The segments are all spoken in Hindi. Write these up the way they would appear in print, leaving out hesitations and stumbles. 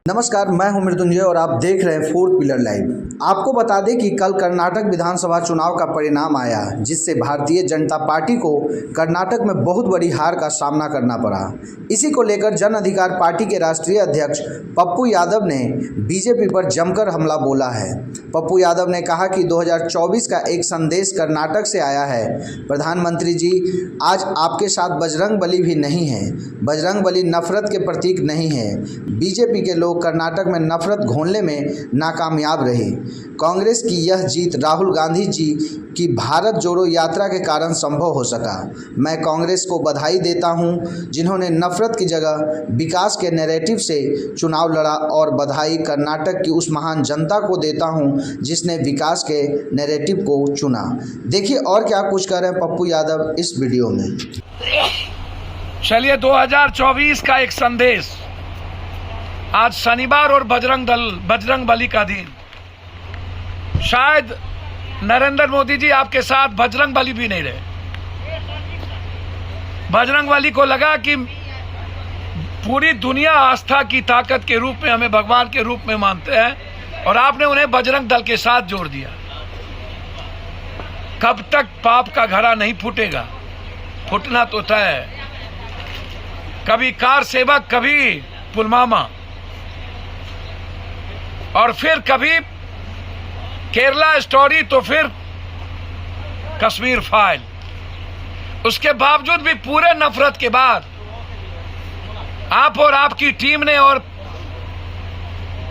नमस्कार, मैं हूं मृत्युंजय और आप देख रहे हैं फोर्थ पिलर लाइव। आपको बता दें कि कल कर्नाटक विधानसभा चुनाव का परिणाम आया, जिससे भारतीय जनता पार्टी को कर्नाटक में बहुत बड़ी हार का सामना करना पड़ा। इसी को लेकर जन अधिकार पार्टी के राष्ट्रीय अध्यक्ष पप्पू यादव ने बीजेपी पर जमकर हमला बोला है। पप्पू यादव ने कहा कि 2024 का एक संदेश कर्नाटक से आया है। प्रधानमंत्री जी, आज आपके साथ बजरंग बली भी नहीं है। बजरंग बली नफरत के प्रतीक नहीं है। बीजेपी के लोग कर्नाटक में नफरत घोलने में नाकामयाब रहे। कांग्रेस की यह जीत राहुल गांधी जी की भारत जोड़ो यात्रा के कारण संभव हो सका। मैं कांग्रेस को बधाई देता हूं, जिन्होंने नफरत की जगह विकास के नैरेटिव से चुनाव लड़ा, और बधाई कर्नाटक की उस महान जनता को देता हूं जिसने विकास के नैरेटिव को चुना। देखिए और क्या कुछ कह रहे हैं पप्पू यादव इस वीडियो में। चलिए, 2024 का एक संदेश। आज शनिवार और बजरंग बली का दिन। शायद नरेंद्र मोदी जी आपके साथ बजरंग बली भी नहीं रहे। बजरंग बली को लगा कि पूरी दुनिया आस्था की ताकत के रूप में हमें भगवान के रूप में मानते हैं, और आपने उन्हें बजरंग दल के साथ जोड़ दिया। कब तक पाप का घड़ा नहीं फूटेगा? फूटना तो तय है। कभी कार सेवक, कभी पुलवामा, और फिर कभी केरला स्टोरी, तो फिर कश्मीर फाइल। उसके बावजूद भी पूरे नफरत के बाद आप और आपकी टीम ने, और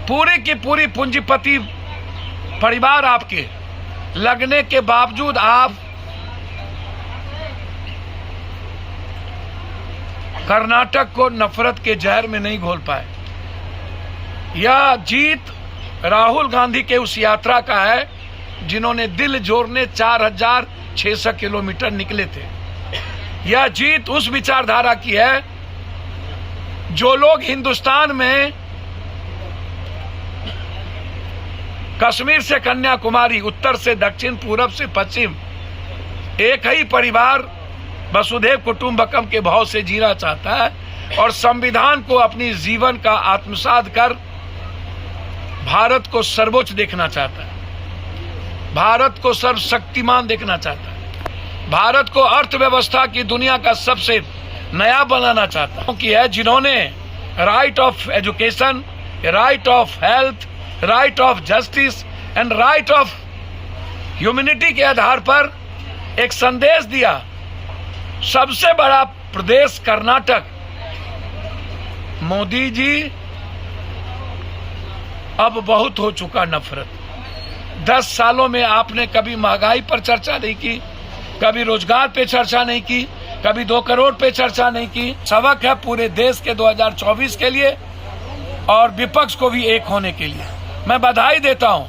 पूरी की पूरी पूंजीपति परिवार आपके लगने के बावजूद, आप कर्नाटक को नफरत के जहर में नहीं घोल पाए। यह जीत राहुल गांधी के उस यात्रा का है जिन्होंने दिल जोड़ने 4600 किलोमीटर निकले थे। यह जीत उस विचारधारा की है जो लोग हिंदुस्तान में कश्मीर से कन्याकुमारी, उत्तर से दक्षिण, पूरब से पश्चिम, एक ही परिवार वसुधैव कुटुंबकम के भाव से जीना चाहता है, और संविधान को अपनी जीवन का आत्मसात कर भारत को सर्वोच्च देखना चाहता है, भारत को सर्वशक्तिमान देखना चाहता है, भारत को अर्थव्यवस्था की दुनिया का सबसे नया बनाना चाहता है। क्योंकि है जिन्होंने right of education, right of health, right of justice and right of humanity के आधार पर एक संदेश दिया। सबसे बड़ा प्रदेश कर्नाटक। मोदी जी, अब बहुत हो चुका नफरत। 10 सालों में आपने कभी महंगाई पर चर्चा नहीं की, कभी रोजगार पे चर्चा नहीं की, कभी 2 करोड़ पे चर्चा नहीं की। सबक है पूरे देश के 2024 के लिए, और विपक्ष को भी एक होने के लिए। मैं बधाई देता हूं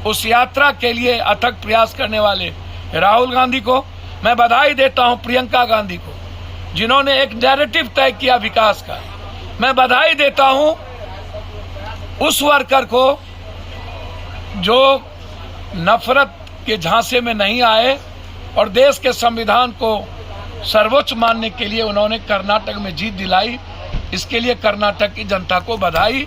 उस यात्रा के लिए अथक प्रयास करने वाले राहुल गांधी को। मैं बधाई देता हूं प्रियंका गांधी को, जिन्होंने एक नैरेटिव तय किया विकास का। मैं बधाई देता हूं उस वर्कर को जो नफरत के झांसे में नहीं आए, और देश के संविधान को सर्वोच्च मानने के लिए उन्होंने कर्नाटक में जीत दिलाई। इसके लिए कर्नाटक की जनता को बधाई।